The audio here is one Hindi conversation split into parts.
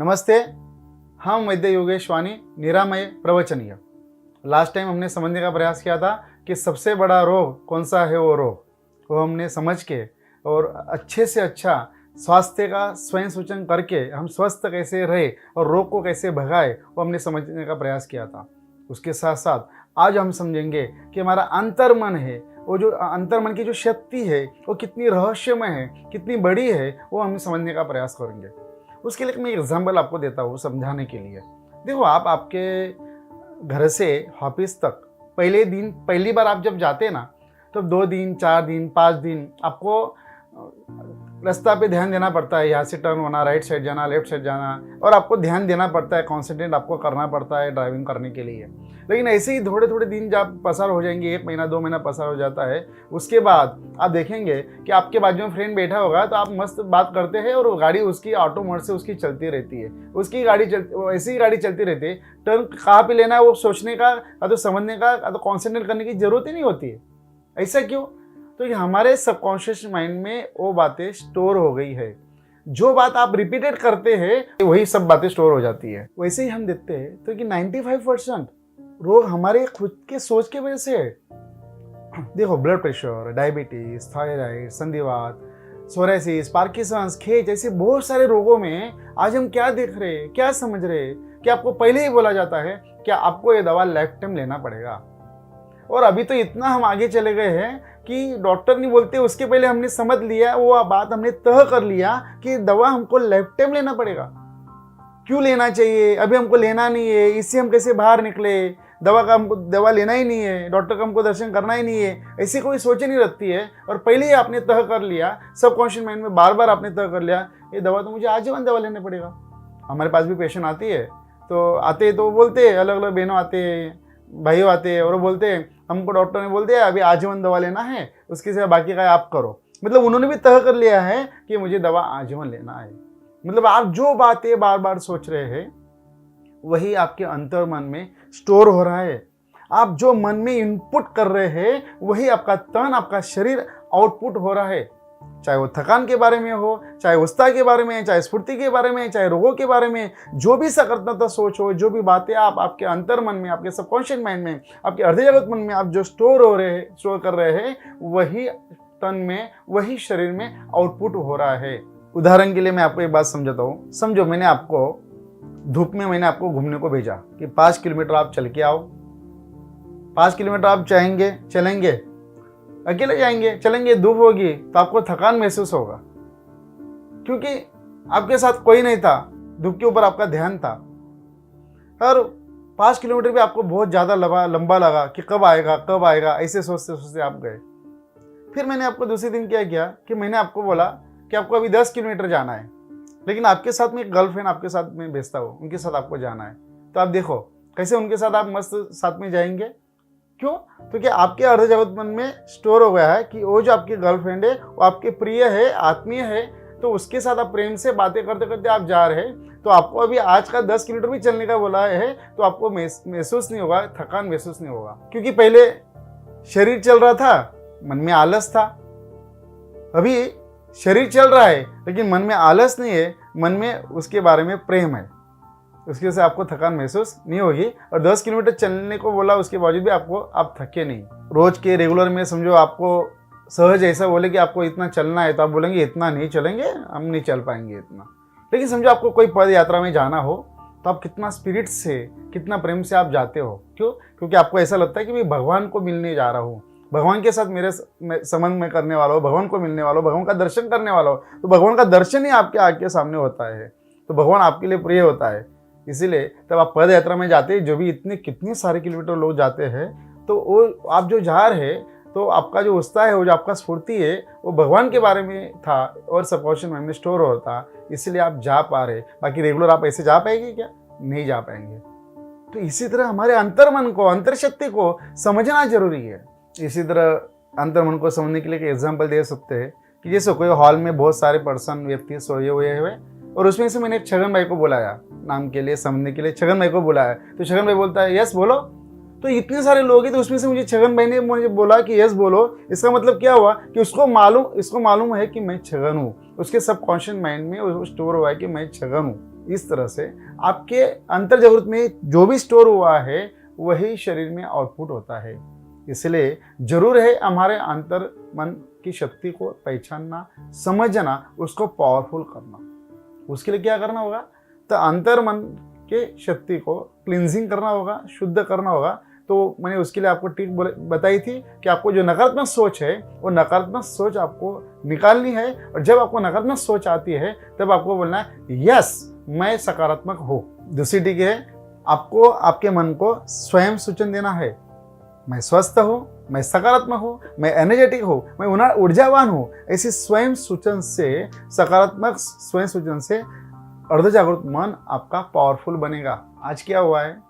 नमस्ते, हम वैद्य योगेश वाणी निरामय प्रवचनीय। लास्ट टाइम हमने समझने का प्रयास किया था कि सबसे बड़ा रोग कौन सा है। वो हमने समझ के और अच्छे से अच्छा स्वास्थ्य का स्वयं सूचन करके हम स्वस्थ कैसे रहे और रोग को कैसे भगाए वो हमने समझने का प्रयास किया था। उसके साथ साथ आज हम समझेंगे कि हमारा अंतर्मन है, वो जो अंतर्मन की जो शक्ति है वो कितनी रहस्यमय है, कितनी बड़ी है, वो हम समझने का प्रयास करेंगे। उसके लिए मैं एग्जाम्पल आपको देता हूँ समझाने के लिए। देखो, आप आपके घर से ऑफिस तक पहली बार आप जब जाते हैं ना, तो 2 दिन 4 दिन 5 दिन आपको रास्ता पे ध्यान देना पड़ता है। यहाँ से टर्न होना, राइट साइड जाना, लेफ्ट साइड जाना, और आपको ध्यान देना पड़ता है, कॉन्सेंट्रेट आपको करना पड़ता है ड्राइविंग करने के लिए। लेकिन ऐसे ही थोड़े थोड़े दिन जब पसार हो जाएंगे, 1 महीना 2 महीना पसार हो जाता है, उसके बाद आप देखेंगे कि आपके बाजू में फ्रेंड बैठा होगा, तो आप मस्त बात करते हैं और गाड़ी उसकी ऑटो मोड से उसकी चलती रहती है। ऐसी ही गाड़ी चलती रहती है। टर्न कहाँ पे लेना है वो सोचने का या तो समझने का या तो कॉन्सेंट्रेट करने की जरूरत ही नहीं होती है। ऐसा क्यों? तो ये हमारे सबकॉन्शियस माइंड में वो बातें स्टोर हो गई है। जो बात आप रिपीटेड करते हैं वही सब बातें स्टोर हो जाती है। वैसे ही हम देखते हैं तो कि 95% रोग हमारे खुद के सोच के वजह से है। देखो, ब्लड प्रेशर, डायबिटीज, थायराइड, संधिवात, सोरायसिस, पार्किंसंस, खेच, ऐसे बहुत सारे रोगों में आज हम क्या देख रहे हैं, क्या समझ रहे हैं कि आपको पहले ही बोला जाता है कि आपको ये दवा लाइफ टाइम लेना पड़ेगा। और अभी तो इतना हम आगे चले गए हैं कि डॉक्टर नहीं बोलते उसके पहले हमने समझ लिया, वो बात हमने तय कर लिया कि दवा हमको लाइफ टाइम लेना पड़ेगा। क्यों लेना चाहिए? अभी हमको लेना नहीं है, इससे हम कैसे बाहर निकले? दवा लेना ही नहीं है, डॉक्टर का हमको दर्शन करना ही नहीं है, ऐसी कोई सोच नहीं रखती है। और पहले ही आपने तय कर लिया, सबकॉन्शियस माइंड में बार बार आपने तय कर लिया, ये दवा तो मुझे आजीवन दवा लेना पड़ेगा। हमारे पास भी पेशेंट आती है, तो आते तो बोलते हैं, अलग अलग बहनों आते हैं, भाइयों आते हैं, और बोलते हैं हमको डॉक्टर ने बोल दिया अभी आजीवन दवा लेना है, उसके सिवा बाकी का आप करो। मतलब उन्होंने भी तय कर लिया है कि मुझे दवा आजीवन लेना है। मतलब आप जो बातें बार बार सोच रहे हैं वही आपके अंतर्मन में स्टोर हो रहा है। आप जो मन में इनपुट कर रहे हैं वही आपका तन, आपका शरीर आउटपुट हो रहा है। चाहे वो थकान के बारे में हो, चाहे उत्साह के बारे में, चाहे स्फूर्ति के बारे में, चाहे रोगों के बारे में, जो भी सकारात्मक सोच हो, जो भी बातें आप आपके अंतर्मन में, आपके सबकॉन्शियस माइंड में, आपके अर्धजागृत मन में आप जो स्टोर कर रहे हैं वही तन में, वही शरीर में आउटपुट हो रहा है। उदाहरण के लिए मैं आपको एक बात समझाता हूँ। समझो, मैंने आपको घूमने को भेजा कि 5 किलोमीटर आप चल के आओ। 5 किलोमीटर आप चलेंगे, अकेले जाएंगे, चलेंगे, धूप होगी तो आपको थकान महसूस होगा, क्योंकि आपके साथ कोई नहीं था, धूप के ऊपर आपका ध्यान था। और 5 किलोमीटर भी आपको बहुत ज़्यादा लंबा लगा कि कब आएगा, ऐसे सोचते सोचते आप गए। फिर मैंने आपको दूसरे दिन क्या किया कि मैंने आपको बोला कि आपको अभी 10 किलोमीटर जाना है, लेकिन आपके साथ में एक गर्लफ्रेंड आपके साथ में भेजता हूँ, उनके साथ आपको जाना है। तो आप देखो कैसे उनके साथ आप मस्त साथ में जाएंगे। क्यों? तो क्या आपके अर्धजागृत मन में स्टोर हो गया है कि वो जो आपकी गर्लफ्रेंड है वो आपके प्रिय है, आत्मीय है, तो उसके साथ आप प्रेम से बातें करते करते आप जा रहे हैं। तो आपको अभी आज का 10 किलोमीटर भी चलने का बोला है तो आपको महसूस नहीं होगा, थकान महसूस नहीं होगा, क्योंकि पहले शरीर चल रहा था, मन में आलस था। अभी शरीर चल रहा है लेकिन मन में आलस नहीं है, मन में उसके बारे में प्रेम है, उसकी वजह से आपको थकान महसूस नहीं होगी। और 10 किलोमीटर चलने को बोला उसके बावजूद भी आप थके नहीं। रोज के रेगुलर में समझो आपको सहज ऐसा बोले कि आपको इतना चलना है, तो आप बोलेंगे इतना नहीं चलेंगे, हम नहीं चल पाएंगे इतना। लेकिन समझो आपको कोई पद यात्रा में जाना हो तो आप कितना स्पिरिट से, कितना प्रेम से आप जाते हो। क्यों? क्योंकि आपको ऐसा लगता है कि मैं भगवान को मिलने जा रहा हूँ, भगवान के साथ मेरे संबंध में करने वाला हो, भगवान को मिलने वाला हो, भगवान का दर्शन करने वाला हो। तो भगवान का दर्शन ही आपके आँख के सामने होता है, तो भगवान आपके लिए प्रिय होता है। इसीलिए तब आप पद यात्रा में जाते हैं, जो भी कितने सारे किलोमीटर लोग जाते हैं, तो वो आप जो जा रहे हैं तो आपका जो उत्साह है, वो जो आपका स्फूर्ति है, वो भगवान के बारे में था और सबकॉन्शियस माइंड में स्टोर होता, इसलिए आप जा पा रहे। बाकी रेगुलर आप ऐसे जा पाएंगे क्या? नहीं जा पाएंगे। तो इसी तरह हमारे अंतर्मन को, अंतर्शक्ति को समझना जरूरी है। इसी तरह अंतर्मन को समझने के लिए एक एग्जाम्पल दे सकते हैं कि जैसे कोई हॉल में बहुत सारे व्यक्ति सोए हुए हुए, और उसमें से मैंने छगन भाई को बुलाया नाम के लिए, समझने के लिए छगन भाई को बुलाया। तो छगन भाई बोलता है यस बोलो। तो इतने सारे लोग हैं, तो उसमें से मुझे छगन भाई ने मुझे बोला कि यस बोलो। इसका मतलब क्या हुआ कि इसको मालूम है कि मैं छगन हूँ, उसके सबकॉन्शियस माइंड में वो स्टोर हुआ है कि मैं छगन हूँ। इस तरह से आपके अंतर जागृत में जो भी स्टोर हुआ है वही शरीर में आउटपुट होता है। इसलिए जरूर है हमारे अंतर मन की शक्ति को पहचानना, समझना, उसको पावरफुल करना। उसके लिए क्या करना होगा? तो अंतर मन के शक्ति को क्लिनजिंग करना होगा, शुद्ध करना होगा। तो मैंने उसके लिए आपको टिप बताई थी कि आपको जो नकारात्मक सोच है वो नकारात्मक सोच आपको निकालनी है, और जब आपको नकारात्मक सोच आती है तब आपको बोलना है यस मैं सकारात्मक हूँ। दूसरी टिक है, आपको आपके मन को स्वयं सूचन देना है, मैं स्वस्थ हूँ, मैं सकारात्मक हूँ, मैं एनर्जेटिक हूँ, मैं ऊर्जावान हूँ। ऐसी स्वयं सूचन से, सकारात्मक स्वयं सूचन से अर्ध जागृत मन आपका पावरफुल बनेगा। आज क्या हुआ है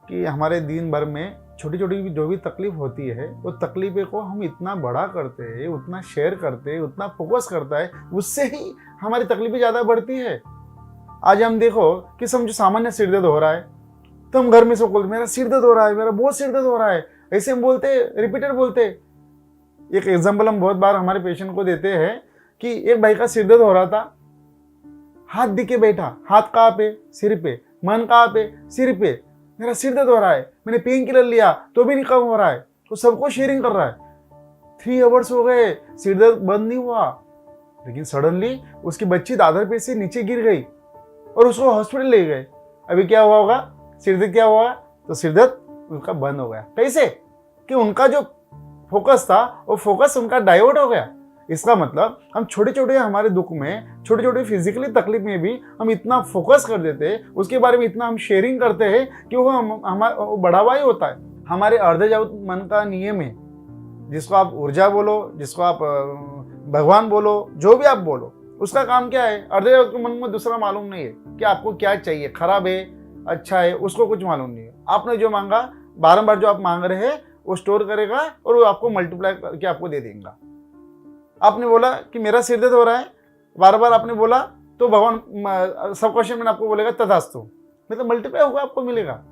कि हमारे दिन भर में छोटी छोटी जो भी तकलीफ होती है वो तकलीफे को हम इतना बड़ा करते हैं, उतना शेयर करते हैं, उतना फोकस करता है, उससे ही हमारी तकलीफें ज़्यादा बढ़ती है। आज हम देखो कि समझो सामान्य सिर दर्द हो रहा है तो हम घर में सब बोलते मेरा सिर दर्द हो रहा है, मेरा बहुत सिर दर्द हो रहा है, ऐसे हम बोलते, रिपीटेड बोलते। एक एग्जाम्पल हम बहुत बार हमारे पेशेंट को देते हैं कि एक भाई का सिर दर्द हो रहा था, हाथ दिखे बैठा, हाथ कहाँ पे? सिर पे। मन कहाँ पे? सिर पे। मेरा सिर दर्द हो रहा है, मैंने पेन किलर लिया तो भी नहीं कम हो रहा है, तो सबको शेयरिंग कर रहा है। 3 आवर्स हो गए, सिर दर्द बंद नहीं हुआ, लेकिन सडनली उसकी बच्ची दादर पे से नीचे गिर गई और उसको हॉस्पिटल ले गए। अभी क्या हुआ होगा? सिर दर्द क्या हुआ? तो सिर दर्द उनका बंद हो गया। कैसे? कि उनका जो फोकस था वो फोकस उनका डाइवर्ट हो गया। इसका मतलब हम छोटे छोटे हमारे दुख में, छोटे छोटे फिजिकली तकलीफ में भी हम इतना फोकस कर देते हैं, उसके बारे में इतना हम शेयरिंग करते हैं कि वो हमारा बढ़ावा ही होता है। हमारे अर्ध जागृत मन का नियम है, जिसको आप ऊर्जा बोलो, जिसको आप भगवान बोलो, जो भी आप बोलो, उसका काम क्या है? अर्ध जागृत मन में दूसरा मालूम नहीं है कि आपको क्या चाहिए, खराब है, अच्छा है, उसको कुछ मालूम नहीं है। आपने जो मांगा, बारंबार जो आप मांग रहे हैं वो स्टोर करेगा और वो आपको मल्टीप्लाई करके आपको दे देगा। आपने बोला कि मेरा सिर दर्द हो रहा है, बार बार आपने बोला तो भगवान सब क्वेश्चन में आपको बोलेगा तथास्तु, मतलब मल्टीप्लाई होगा, आपको मिलेगा।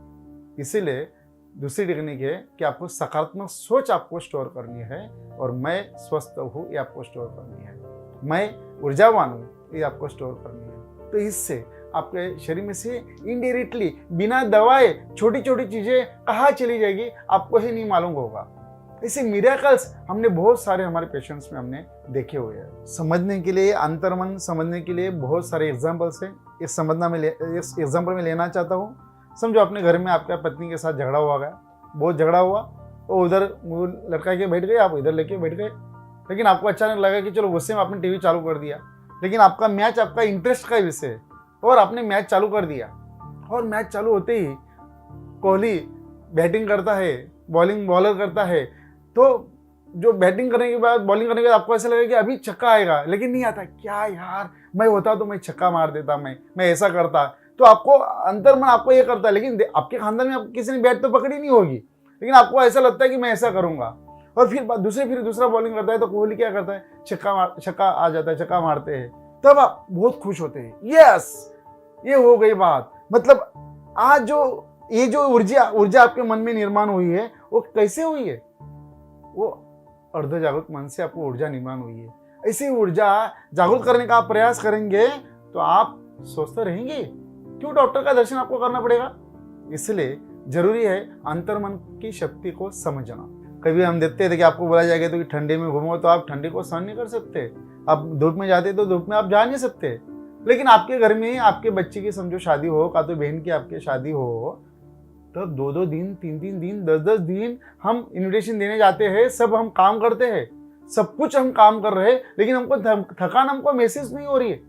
इसीलिए दूसरी टेक्निक है कि आपको सकारात्मक सोच आपको स्टोर करनी है, और मैं स्वस्थ हूँ ये आपको स्टोर करनी है, मैं ऊर्जावान हूँ ये आपको स्टोर करनी है। तो इससे आपके शरीर में से इनडायरेक्टली बिना दवाए छोटी छोटी चीजें कहाँ चली जाएगी आपको ही नहीं मालूम होगा। ऐसे मिरेकल्स हमने बहुत सारे हमारे पेशेंट्स में हमने देखे हुए हैं। समझने के लिए, अंतर्मन समझने के लिए बहुत सारे एग्जाम्पल्स हैं। इस एग्जाम्पल में लेना चाहता हूँ। समझो अपने घर में आपका पत्नी के साथ झगड़ा हुआ गया, बहुत झगड़ा हुआ, वो उधर लड़का के बैठ गए, आप इधर लेके बैठ गए, लेकिन आपको अचानक लगा कि चलो गुस्से में आपने टीवी चालू कर दिया, लेकिन आपका मैच आपका इंटरेस्ट का विषय है और आपने मैच चालू कर दिया। और मैच चालू होते ही कोहली बैटिंग करता है, बॉलर करता है, तो जो बैटिंग करने के बाद, बॉलिंग करने के बाद आपको ऐसा लगेगा कि अभी छक्का आएगा, लेकिन नहीं आता। क्या यार, मैं होता तो मैं छक्का मार देता, मैं ऐसा करता। तो आपको अंतर्मन आपको ये करता है, लेकिन आपके खानदान में आपको किसी ने बैट तो पकड़ी नहीं होगी, लेकिन आपको ऐसा लगता है कि मैं ऐसा करूंगा। और फिर दूसरा बॉलिंग करता है तो कोहली क्या करता है? छक्का आ जाता है, छक्का मारते हैं, तब आप बहुत खुश होते हैं, यस ये हो गई बात। मतलब आज जो ये जो ऊर्जा आपके मन में निर्माण हुई है वो कैसे हुई है? वो अर्ध जागृत मन से आपको ऊर्जा निर्माण हुई है। ऐसी ऊर्जा जागृत करने का आप प्रयास करेंगे तो आप स्वस्थ रहेंगे। क्यों डॉक्टर का दर्शन आपको करना पड़ेगा? इसलिए जरूरी है अंतर्मन की शक्ति को समझना। कभी हम देखते थे कि आपको बोला जाएगा तो कि ठंडे में घूमो, तो आप ठंडे को सहन नहीं कर सकते। आप धूप में जाते तो धूप में आप जा नहीं सकते, लेकिन आपके घर में आपके बच्चे की समझो शादी हो, का तो बहन की आपके शादी हो, तो 2-2 दिन, 3-3 दिन, 10-10 दिन हम इनविटेशन देने जाते हैं, सब हम काम करते हैं, सब कुछ हम काम कर रहे हैं, लेकिन हमको थकान हमको महसूस नहीं हो रही है।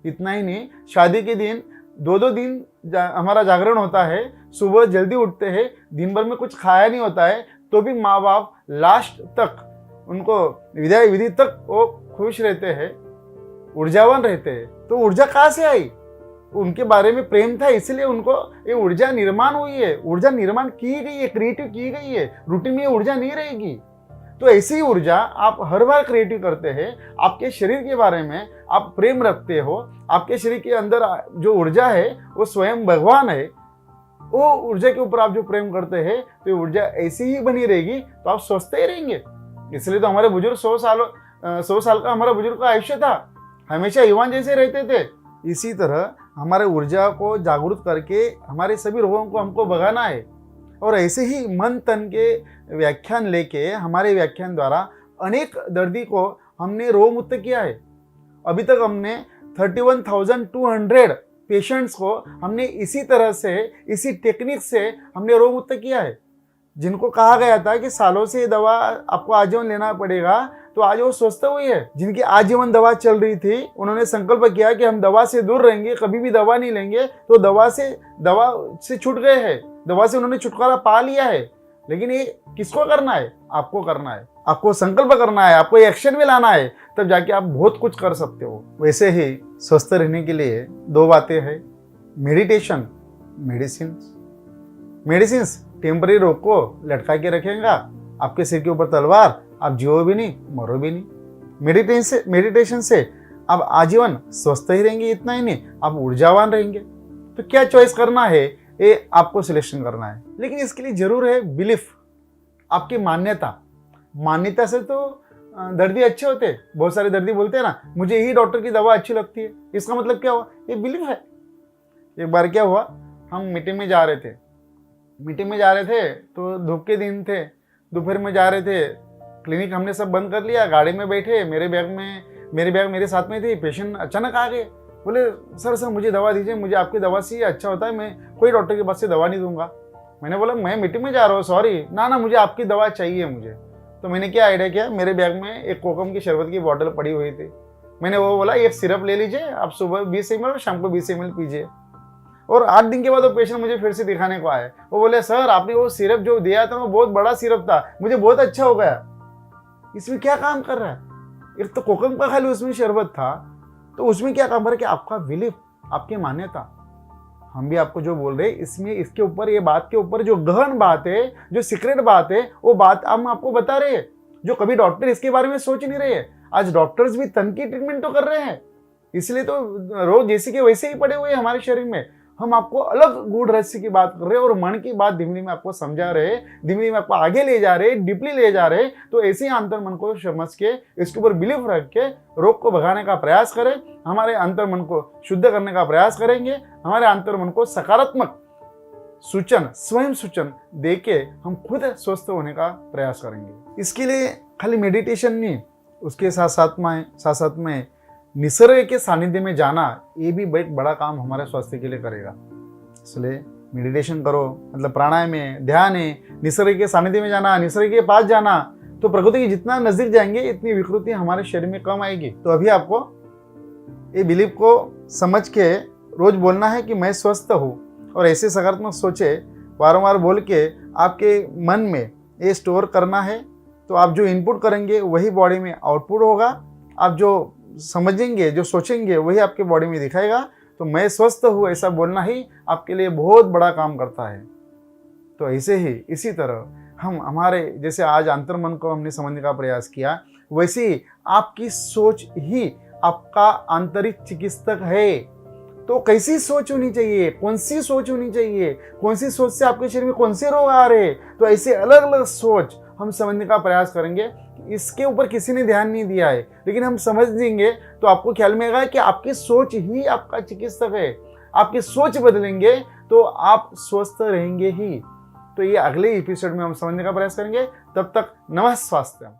इतना ही नहीं, शादी के दिन 2-2 दिन हमारा जागरण होता है, सुबह जल्दी उठते हैं, दिन भर में कुछ खाया नहीं होता है, तो भी माँ बाप लास्ट तक उनको विदाई विधि तक वो खुश रहते हैं, ऊर्जावान रहते हैं। तो ऊर्जा कहाँ से आई? उनके बारे में प्रेम था, इसलिए उनको ये ऊर्जा निर्माण हुई है, ऊर्जा निर्माण की गई है, क्रिएटिव की गई है। रूटीन में ये ऊर्जा नहीं रहेगी। तो ऐसी ऊर्जा आप हर बार क्रिएटिव करते हैं। आपके शरीर के बारे में आप प्रेम रखते हो, आपके शरीर के अंदर जो ऊर्जा है वो स्वयं भगवान है, वो ऊर्जा के ऊपर आप जो प्रेम करते हैं तो ऊर्जा ऐसी ही बनी रहेगी, तो आप स्वस्थ ही रहेंगे। इसलिए तो हमारे बुजुर्ग 100 साल का हमारा बुजुर्ग का आयुष्य था, हमेशा युवान जैसे रहते थे। इसी तरह हमारे ऊर्जा को जागरूक करके हमारे सभी रोगों को हमको भगाना है। और ऐसे ही मन तन के व्याख्यान लेके हमारे व्याख्यान द्वारा अनेक दर्दी को हमने रोग मुक्त किया है। अभी तक हमने 31,200 पेशेंट्स को हमने इसी तरह से, इसी टेक्निक से हमने रोग मुक्त किया है। जिनको कहा गया था कि सालों से ये दवा आपको आजीवन लेना पड़ेगा, तो आज वो स्वस्थ हुई है। जिनकी आजीवन दवा चल रही थी, उन्होंने संकल्प किया कि हम दवा से दूर रहेंगे, कभी भी दवा नहीं लेंगे, तो दवा से छूट गए हैं, दवा से उन्होंने छुटकारा पा लिया है। लेकिन ये किसको करना है? आपको करना है, आपको संकल्प करना है, आपको एक्शन में लाना है, तब जाके आप बहुत कुछ कर सकते हो। वैसे ही स्वस्थ रहने के लिए 2 बातें हैं, मेडिटेशन, मेडिसिन टेम्पररी रोग को लटका के रखेगा, आपके सिर के ऊपर तलवार, आप जियो भी नहीं मरो भी नहीं। मेडिटेशन से आप आजीवन स्वस्थ ही रहेंगे, इतना ही नहीं आप ऊर्जावान रहेंगे। तो क्या चॉइस करना है, ये आपको सिलेक्शन करना है। लेकिन इसके लिए जरूर है बिलीफ, आपकी मान्यता से तो दर्दी अच्छे होते हैं। बहुत सारे दर्दी बोलते हैं ना, मुझे यही डॉक्टर की दवा अच्छी लगती है। इसका मतलब क्या हुआ? ये बिलीफ है। एक बार क्या हुआ, हम मीटिंग में जा रहे थे तो धूप के दिन थे, दोपहर में जा रहे थे, क्लिनिक हमने सब बंद कर लिया, गाड़ी में बैठे, मेरी बैग मेरे साथ में थी। पेशेंट अचानक आ गए, बोले सर मुझे दवा दीजिए, मुझे आपकी दवा से अच्छा होता है, मैं कोई डॉक्टर के पास से दवा नहीं दूंगा। मैंने बोला मैं मीटिंग में जा रहा हूँ, सॉरी ना मुझे आपकी दवा चाहिए मुझे। तो मैंने क्या आइडिया किया, मेरे बैग में एक कोकम की शरबत की बोतल पड़ी हुई थी, मैंने वो बोला एक सिरप ले लीजिए, आप सुबह 20 ml और शाम को 20 ml पीजिए। और 8 दिन के बाद वो पेशेंट मुझे फिर से दिखाने को आए, वो बोले सर आपने वो सिरप जो दिया था वो बहुत बड़ा सिरप था, मुझे बहुत अच्छा हो गया। इसमें क्या काम कर रहा है? एक तो कोकम का खाली उसमें शरबत था, तो उसमें क्या काम कर रहा है कि आपका बिलीफ, आपकी मान्यता। हम भी आपको जो बोल रहे हैं इसमें, इसके ऊपर, ये बात के ऊपर जो गहन बात है, जो सीक्रेट बात है, वो बात हम आपको बता रहे हैं, जो कभी डॉक्टर इसके बारे में सोच नहीं रहे हैं। आज डॉक्टर्स भी तन की ट्रीटमेंट तो कर रहे हैं, इसलिए तो रोग जैसे के वैसे ही पड़े हुए हैं हमारे शरीर में। हम आपको अलग गूढ़ रहस्य की बात कर रहे हैं और मन की बात धीमे धीमे आपको समझा रहे हैं, धीमे धीमे आपको आगे ले जा रहे हैं, डीपली ले जा रहे हैं। तो ऐसे ही अंतर मन को समझ के, इसके ऊपर बिलीफ रख के रोग को भगाने का प्रयास करें, हमारे अंतर मन को शुद्ध करने का प्रयास करेंगे, हमारे अंतर मन को सकारात्मक सूचन, स्वयं सूचन दे के हम खुद स्वस्थ होने का प्रयास करेंगे। इसके लिए खाली मेडिटेशन नहीं, उसके साथ साथ में निसर्ग के सानिध्य में जाना, ये भी एक बड़ा काम हमारे स्वास्थ्य के लिए करेगा। इसलिए मेडिटेशन करो, मतलब प्राणायाम है, ध्यान है, निसर्ग के सानिध्य में जाना, निसर्ग के पास जाना, तो प्रकृति के जितना नजदीक जाएंगे इतनी विकृति हमारे शरीर में कम आएगी। तो अभी आपको ये बिलीफ को समझ के रोज बोलना है कि मैं स्वस्थ हूँ, और ऐसे सकारात्मक सोचे वारंवार बोल के आपके मन में ये स्टोर करना है। तो आप जो इनपुट करेंगे वही बॉडी में आउटपुट होगा, आप जो समझेंगे, जो सोचेंगे वही आपके बॉडी में दिखाएगा। तो मैं स्वस्थ हूँ ऐसा बोलना ही आपके लिए बहुत बड़ा काम करता है। तो ऐसे ही, इसी तरह हम हमारे, जैसे आज अंतर मन को हमने समझने का प्रयास किया, वैसे ही आपकी सोच ही आपका आंतरिक चिकित्सक है। तो कैसी सोच होनी चाहिए, कौन सी सोच होनी चाहिए, कौन सी सोच से आपके शरीर में कौन से रोग आ रहे हैं, तो ऐसे अलग अलग सोच हम समझने का प्रयास करेंगे। इसके ऊपर किसी ने ध्यान नहीं दिया है, लेकिन हम समझ देंगे तो आपको ख्याल में आएगा कि आपकी सोच ही आपका चिकित्सक है। आपकी सोच बदलेंगे तो आप स्वस्थ रहेंगे ही। तो ये अगले एपिसोड में हम समझने का प्रयास करेंगे। तब तक नमः स्वास्थ्य।